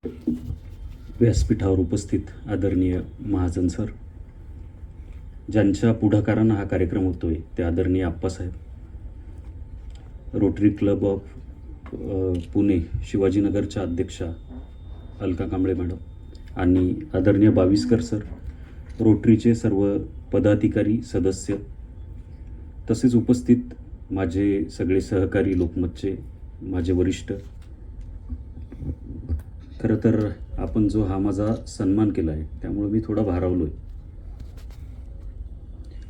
व्यासपीठावर उपस्थित आदरणीय महाजन सर, ज्यांच्या पुढाकारानं हा कार्यक्रम होतोय ते आदरणीय Appasaheb, Rotary Club of Pune शिवाजीनगरच्या अध्यक्षा अलका कांबळे मॅडम आणि आदरणीय बाविस्कर सर, रोटरीचे सर्व पदाधिकारी सदस्य, तसेच उपस्थित माझे सगळे सहकारी लोकमतचे माझे वरिष्ठ. खरं तर आपण जो हा माझा सन्मान केला आहे त्यामुळे मी थोडा भारावलो आहे.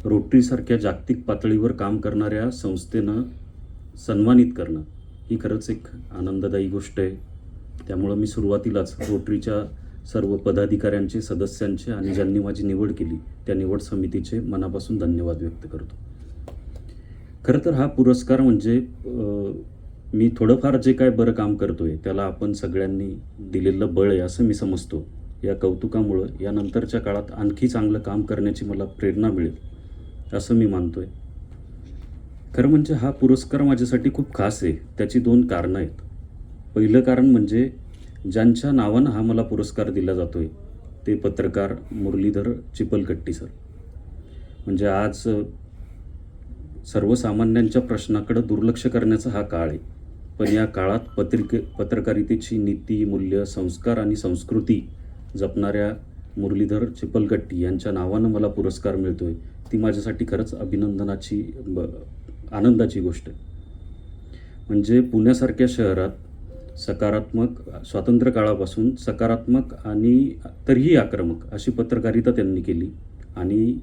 रोटरीसारख्या जागतिक पातळीवर काम करणाऱ्या संस्थेनं सन्मानित करणं ही खरंच एक आनंददायी गोष्ट आहे. त्यामुळं मी सुरुवातीलाच रोटरीच्या सर्व पदाधिकाऱ्यांचे, सदस्यांचे आणि ज्यांनी माझी निवड केली त्या निवड समितीचे मनापासून धन्यवाद व्यक्त करतो. खरं तर हा पुरस्कार म्हणजे मी थोडंफार जे काय बरं काम करतोय त्याला आपण सगळ्यांनी दिलेलं बळ आहे असं मी समजतो. या कौतुकामुळं यानंतरच्या काळात आणखी चांगलं काम करण्याची मला प्रेरणा मिळेल असं मी मानतोय. खरं म्हणजे हा पुरस्कार माझ्यासाठी खूप खास आहे. त्याची 2 कारणं आहेत. पहिलं कारण म्हणजे ज्यांच्या नावानं हा मला पुरस्कार दिला जातोय ते पत्रकार मुरलीधर चिपलकट्टी सर. म्हणजे आज सर्वसामान्यांच्या प्रश्नाकडे दुर्लक्ष करण्याचा हा काळ आहे, पण या काळात पत्रकारितेची नीती, मूल्य, संस्कार आणि संस्कृती जपणाऱ्या मुरलीधर चिपलकट्टी यांच्या नावानं मला पुरस्कार मिळतोय ती माझ्यासाठी खरंच अभिनंदनाची, आनंदाची गोष्ट आहे. म्हणजे पुण्यासारख्या शहरात सकारात्मक, स्वातंत्र्य काळापासून सकारात्मक आणि तरीही आक्रमक अशी पत्रकारिता त्यांनी केली आणि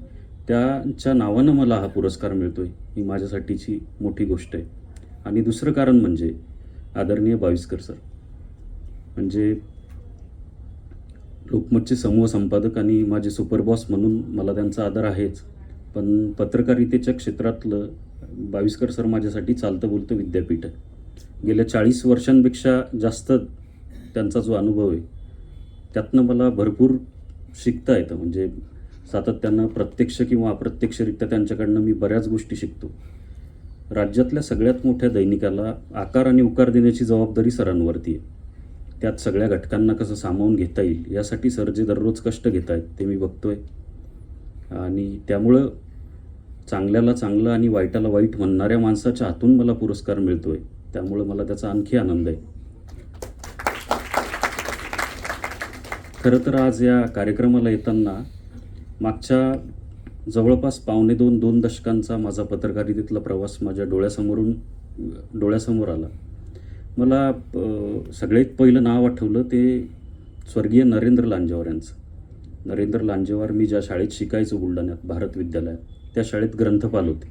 त्यांच्या नावानं मला हा पुरस्कार मिळतोय ही माझ्यासाठीची मोठी गोष्ट आहे. आणि दुसरं कारण म्हणजे आदरणीय बाविस्कर सर, म्हणजे लोकमतचे समूह संपादक आणि माझे सुपरबॉस म्हणून मला त्यांचा आदर आहेच, पण पत्रकारितेच्या क्षेत्रातलं बाविस्कर सर माझ्यासाठी चालतं बोलतं विद्यापीठ आहे. गेल्या 40 वर्षांपेक्षा जास्त त्यांचा जो अनुभव आहे त्यातनं मला भरपूर शिकता येतं. म्हणजे सातत्यानं प्रत्यक्ष किंवा अप्रत्यक्षरित्या त्यांच्याकडनं मी बऱ्याच गोष्टी शिकतो. राज्यातल्या सगळ्यात मोठ्या दैनिकाला आकार आणि उकार देण्याची जबाबदारी सरांवरती आहे. त्यात सगळ्या घटकांना कसं सामावून घेता येईल यासाठी सर जे दररोज कष्ट घेत आहेत ते मी बघतोय आणि त्यामुळं चांगल्याला चांगलं आणि वाईटाला वाईट म्हणणाऱ्या माणसाच्या हातून मला पुरस्कार मिळतोय, त्यामुळं मला त्याचा आणखी आनंद आहे. खरं तर आज या कार्यक्रमाला येताना मागच्या जवळपास 2.5 दशकांचा माझा पत्रकारितेतला प्रवास माझ्या डोळ्यासमोर आला. मला सगळ्यात पहिलं नाव आठवलं ते स्वर्गीय नरेंद्र लांजेवार यांचं. नरेंद्र लांजेवार, मी ज्या शाळेत शिकायचो बुलढाण्यात भारत विद्यालयात, त्या शाळेत ग्रंथपाल होते.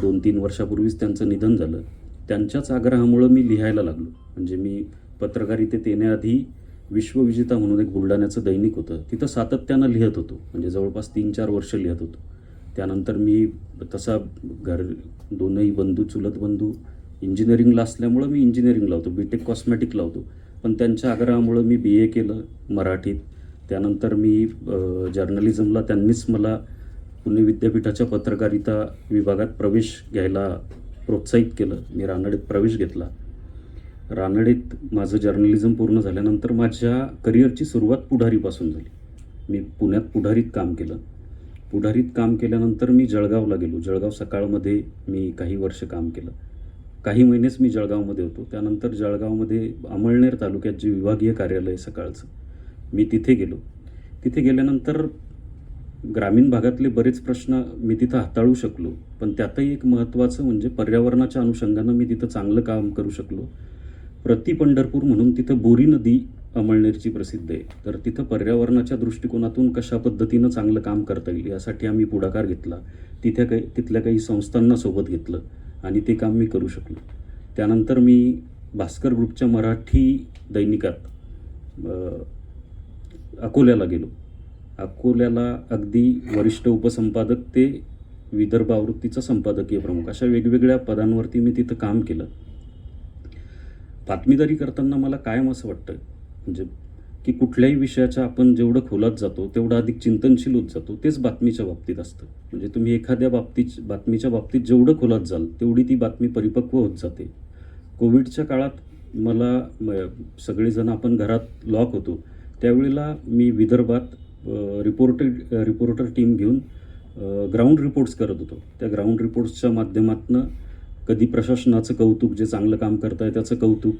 2-3 वर्षापूर्वीच त्यांचं निधन झालं. त्यांच्याच आग्रहामुळं मी लिहायला लागलो. म्हणजे मी पत्रकारितेत येण्याआधी विश्वविजेता म्हणून एक बुलढाण्याचं दैनिक होतं, तिथं सातत्यानं लिहत होतो. म्हणजे जवळपास 3-4 वर्ष लिहत होतो. त्यानंतर मी तसा दोनही बंधू, चुलत बंधू इंजिनिअरिंगला असल्यामुळं मी इंजिनिअरिंगला होतो, BTech कॉस्मॅटिकला होतो. पण त्यांच्या आग्रहामुळं मी BA केलं मराठीत. त्यानंतर मी जर्नलिझमला त्यांनीच मला पुणे विद्यापीठाच्या पत्रकारिता विभागात प्रवेश घ्यायला प्रोत्साहित केलं. मी रानडेत प्रवेश घेतला. रानडेत माझं जर्नलिझम पूर्ण झाल्यानंतर माझ्या करिअरची सुरुवात पुढारीपासून झाली. मी पुण्यात पुढारीत काम केलं. पुढारीत काम केल्यानंतर मी जळगावला गेलो. जळगाव सकाळमध्ये मी काही वर्ष काम केलं. काही महिनेच मी जळगावमध्ये होतो. त्यानंतर जळगावमध्ये अमळनेर तालुक्यात जे विभागीय कार्यालय सकाळचं, मी तिथे गेलो. तिथे गेल्यानंतर ग्रामीण भागातले बरेच प्रश्न मी तिथं हाताळू शकलो. पण त्यातही एक महत्त्वाचं म्हणजे पर्यावरणाच्या अनुषंगानं मी तिथं चांगलं काम करू शकलो. प्रति पंढरपूर म्हणून तिथं बोरी नदी अमळनेरची प्रसिद्ध आहे. तर तिथं पर्यावरणाच्या दृष्टिकोनातून कशा पद्धतीनं चांगलं काम करता येईल यासाठी आम्ही पुढाकार घेतला. तिथल्या काही संस्थांना सोबत घेतलं आणि ते काम मी करू शकलो. त्यानंतर मी भास्कर ग्रुपच्या मराठी दैनिकात अकोल्याला गेलो. अकोल्याला अगदी वरिष्ठ उपसंपादक ते विदर्भ आवृत्तीचा संपादकीय प्रमुख अशा वेगवेगळ्या पदांवरती मी तिथं काम केलं. बातमीदारी करताना मला कायम असं वाटतं म्हणजे की कुठल्याही विषयाच्या आपण जेवढं खोलात जातो तेवढं अधिक चिंतनशील होत जातो. तेच बातमीच्या बाबतीत असतं. म्हणजे तुम्ही एखाद्या बातमीच्या बाबतीत जेवढं खोलात जाल तेवढी ती बातमी परिपक्व होत जाते. कोविडच्या काळात सगळेजण आपण घरात लॉक होतो, त्यावेळेला मी विदर्भात रिपोर्टर टीम घेऊन ग्राउंड रिपोर्ट्स करत होतो. त्या ग्राउंड रिपोर्ट्सच्या माध्यमातून कधी प्रशासनाचं कौतुक, जे चांगलं काम करत आहे त्याचं कौतुक,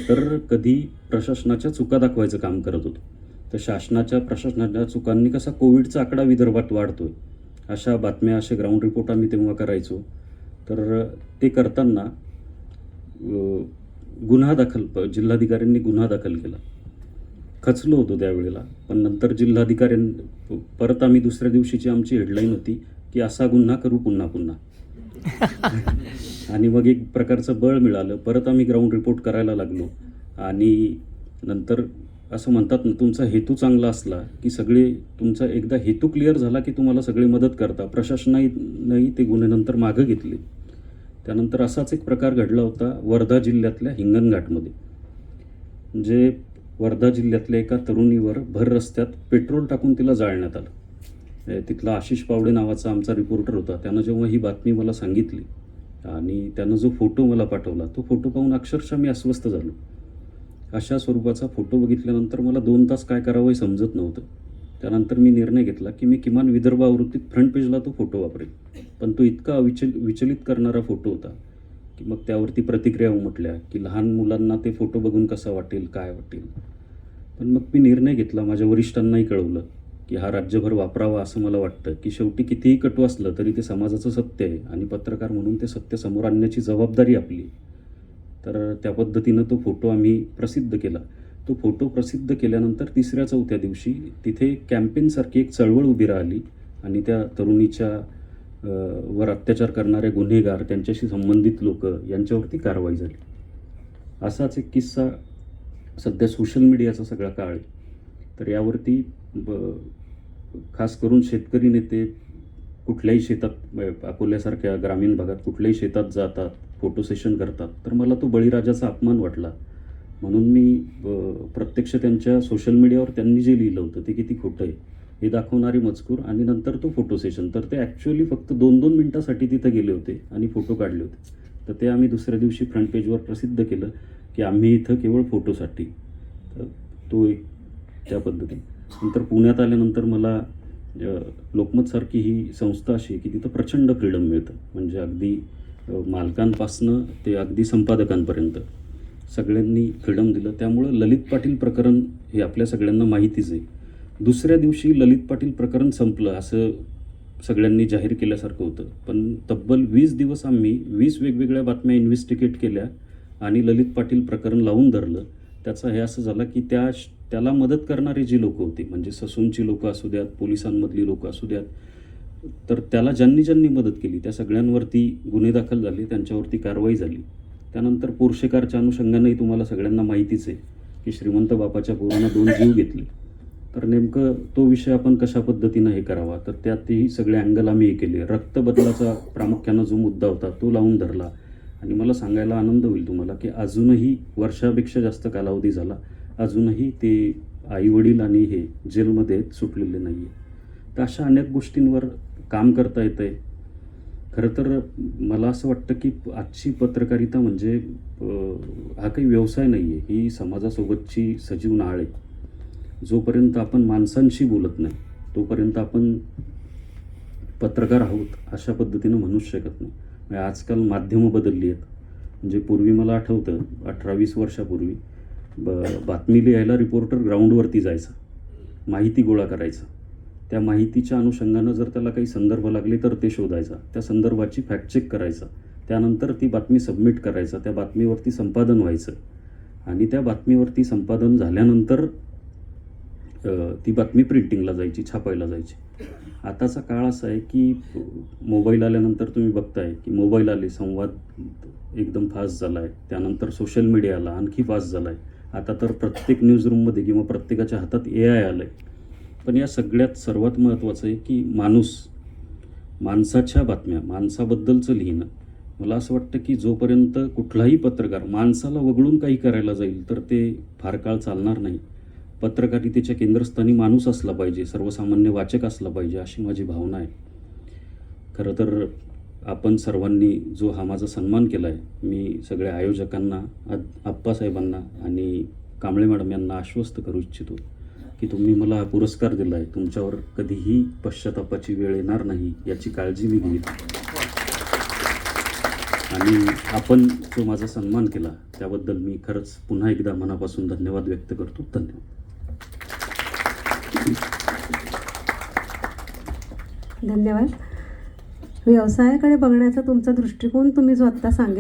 तर कधी प्रशासनाच्या चुका दाखवायचं काम करत होतो. तर प्रशासनाच्या चुकांनी कसा कोविडचा आकडा विदर्भात वाढतोय, अशा बातम्या, असे ग्राउंड रिपोर्ट आम्ही तेव्हा करायचो. तर ते करताना जिल्हाधिकाऱ्यांनी गुन्हा दाखल केला. खचलो होतो त्यावेळेला, पण नंतर परत आम्ही दुसऱ्या दिवशीची आमची हेडलाईन होती की असा गुन्हा करू पुन्हा पुन्हा. आणि मग एक प्रकारचं बळ मिळालं. परत आम्ही ग्राउंड रिपोर्ट करायला लागलो. आणि नंतर असं म्हणतात ना, तुमचा हेतू चांगला असला की तुमचा एकदा हेतू क्लिअर झाला की तुम्हाला सगळे मदत करता. प्रशासनाने ते गुन्हे नंतर मागं घेतले. त्यानंतर असाच एक प्रकार घडला होता वर्धा जिल्ह्यातल्या हिंगणघाटमध्ये. म्हणजे वर्धा जिल्ह्यातल्या एका तरुणीवर भर रस्त्यात पेट्रोल टाकून तिला जाळण्यात आलं. तिथला आशिष पावडे नावाचा आमचा रिपोर्टर होता. त्यानं जेव्हा ही बातमी मला सांगितली आणि त्यानं जो फोटो मला पाठवला, तो फोटो पाहून अक्षरशः मी अस्वस्थ झालो. अशा स्वरूपाचा फोटो बघितल्यानंतर मला 2 तास काय करावं हे समजत नव्हतं. त्यानंतर मी निर्णय घेतला की मी किमान विदर्भ आवृत्तीत फ्रंट पेजला तो फोटो वापरेल. पण तो इतका विचलित करणारा फोटो होता की मग त्यावरती प्रतिक्रिया उमटल्या की लहान मुलांना ते फोटो बघून कसं वाटेल, काय वाटेल. पण मग मी निर्णय घेतला, माझ्या वरिष्ठांनाही कळवलं की हा राज्यभर वापरावा असं मला वाटतं. की शेवटी कितीही कटू असलं तरी ते समाजाचं सत्य आहे आणि पत्रकार म्हणून ते सत्य समोर आणण्याची जबाबदारी आपली. तर त्या पद्धतीनं तो फोटो आम्ही प्रसिद्ध केला. तो फोटो प्रसिद्ध केल्यानंतर 3ऱ्या-4थ्या दिवशी तिथे कॅम्पेनसारखी एक चळवळ उभी राहिली आणि त्या तरुणीच्या वर अत्याचार करणारे गुन्हेगार, त्यांच्याशी संबंधित लोक यांच्यावरती कारवाई झाली. असाच एक किस्सा, सध्या सोशल मीडियाचा सगळा काळ आहे, तर यावरती खास करून शेतकरी नेते कुठल्याही शेतात, अकोल्यासारख्या ग्रामीण भागात कुठल्याही शेतात जातात, फोटो सेशन करतात. तर मला तो बळीराजाचा अपमान वाटला. म्हणून मी प्रत्यक्ष त्यांच्या सोशल मीडियावर त्यांनी जे लिहिलं होतं ते किती खोटं आहे हे दाखवणारी मजकूर आणि नंतर तो फोटो सेशन, तर ते ॲक्च्युअली फक्त 2-2 मिनिटासाठी तिथं गेले होते आणि फोटो काढले होते. तर ते आम्ही दुसऱ्या दिवशी फ्रंट पेजवर प्रसिद्ध केलं की आम्ही इथं केवळ फोटोसाठी. तर तो एक त्या पद्धतीने. नंतर पुण्यात आल्यानंतर मला लोकमतसारखी ही संस्था अशी आहे की तिथं प्रचंड फ्रीडम मिळतं. म्हणजे अगदी मालकांपासनं ते अगदी संपादकांपर्यंत सगळ्यांनी फ्रीडम दिलं. त्यामुळं ललित पाटील प्रकरण हे आपल्या सगळ्यांना माहितीच आहे. दुसऱ्या दिवशी ललित पाटील प्रकरण संपलं असं सगळ्यांनी जाहीर केल्यासारखं होतं. पण तब्बल 20 दिवस आम्ही 20 वेगवेगळ्या बातम्या इन्व्हेस्टिगेट केल्या आणि ललित पाटील प्रकरण लावून धरलं. त्याचं हे असं झालं की त्याला मदत करणारी जी लोकं होती, म्हणजे ससूनची लोकं असू द्यात, पोलिसांमधली लोकं असू द्यात, तर त्याला ज्यांनी मदत केली त्या सगळ्यांवरती गुन्हे दाखल झाले, त्यांच्यावरती कारवाई झाली. त्यानंतर पोर्शेकारच्या अनुषंगानेही तुम्हाला सगळ्यांना माहितीच आहे की श्रीमंत बापाच्या पोरानं 2 जीव घेतले. तर नेमकं तो विषय आपण कशा पद्धतीनं हे करावा, तर त्यातही सगळे अँगल आम्ही हे केले. रक्तबदलाचा प्रामुख्यानं जो मुद्दा होता तो लावून धरला. आणि मला सांगायला आनंद होईल तुम्हाला की अजूनही वर्षापेक्षा जास्त कालावधी झाला, अजूनही ते आईवडील आणि हे जेलमध्ये सुटलेले नाही आहे. तर अशा अनेक गोष्टींवर काम करता येतं आहे. खरं तर मला असं वाटतं की आजची पत्रकारिता म्हणजे हा काही व्यवसाय नाही आहे, ही समाजासोबतची सजीव नाळ आहे. जोपर्यंत आपण माणसांशी बोलत नाही तोपर्यंत आपण पत्रकार आहोत अशा पद्धतीनं म्हणूच शकत नाही. म्हणजे आजकाल माध्यमं बदलली आहेत. म्हणजे पूर्वी मला आठवतं 18-20 वर्षापूर्वी बातमी लिहायला रिपोर्टर ग्राउंडवरती जायचा, माहिती गोळा करायचा. त्या माहितीच्या अनुषंगानं जर त्याला काही संदर्भ लागले तर ते शोधायचा, त्या संदर्भाची फॅक्ट चेक करायचा, त्यानंतर ती बातमी सबमिट करायचा, त्या बातमीवरती संपादन व्हायचं आणि त्या बातमीवरती संपादन झाल्यानंतर ती बातमी प्रिंटिंगला जायची, छापायला जायची. आताचा काळ असा आहे की मोबाईल आल्यानंतर तुम्ही बघताय की मोबाईल आले, संवाद एकदम फास्ट झाला आहे. त्यानंतर सोशल मीडिया आला, आणखी फास्ट झाला आहे. आता तर प्रत्येक न्यूजरूममध्ये किंवा प्रत्येकाच्या हातात AI आलं आहे. पण या सगळ्यात सर्वात महत्त्वाचं आहे की माणसाच्या बातम्या, माणसाबद्दलचं लिहिणं. मला असं वाटतं की जोपर्यंत कुठलाही पत्रकार माणसाला वगळून काही करायला जाईल तर ते फार काळ चालणार नाही. पत्रकारितेच्या केंद्रस्थानी माणूस असला पाहिजे, सर्वसामान्य वाचक असला पाहिजे, अशी माझी भावना आहे. खरं तर आपण सर्वांनी जो हा माझा सन्मान केला आहे, मी सगळ्या आयोजकांना, आप्पासाहेबांना आणि कांबळे मॅडम यांना आश्वस्त करू इच्छितो की तुम्ही मला हा पुरस्कार दिला आहे, तुमच्यावर कधीही पश्चातापाची वेळ येणार नाही याची काळजी मी घेईन. आणि आपण जो माझा सन्मान केला त्याबद्दल मी खरंच पुन्हा एकदा मनापासून धन्यवाद व्यक्त करतो. धन्यवाद. धन्यवाद. व्यवसायाकडे बघण्याचा तुमचा दृष्टिकोन तुम्ही जो आत्ता सांगितला